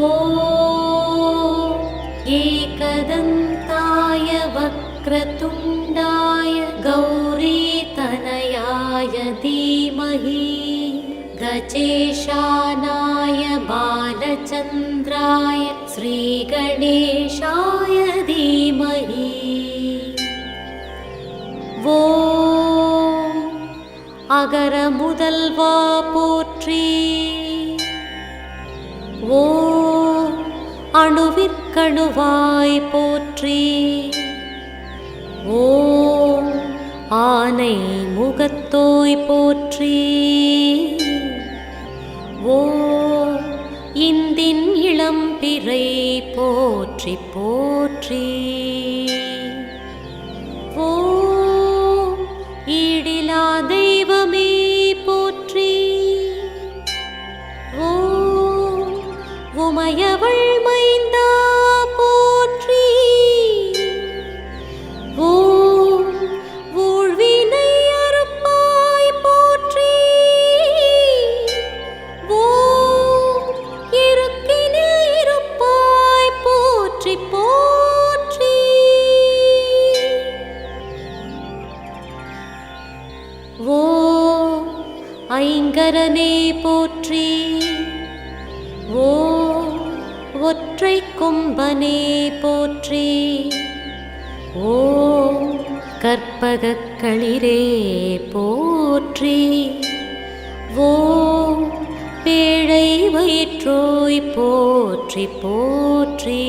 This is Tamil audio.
ॐ एकदन्ताय वक्रतुण्डाय गौरीतनयाय धीमहि गजेशानाय बालचन्द्राय श्रीगणेशाय धीमहि ஓம் அகர முதல்வா போற்றி. ஓம் அணுவிற்கணுவாய் போற்றி. ஓம் ஆனை முகத்தோய் போற்றி. ஓம் இந்தின் இளம்பிறை போற்றி போற்றி. ஓம் ஈடிலா தெய்வமே போற்றி. ஓம் உமையவள் மைந்தா போற்றி. ஓம் ஊழ்வினை அறுப்பாய் போற்றி. ஓம் இருக்கினில் இருப்பாய் போற்றி போற்றி. ஓம் ஐங்கரனே போற்றி. ஓம் ஒற்றை கொம்பனே போற்றி. ஓம் கற்பகக் களிரே போற்றி. ஓம் பேழை வயிற்றோய் போற்றி போற்றி.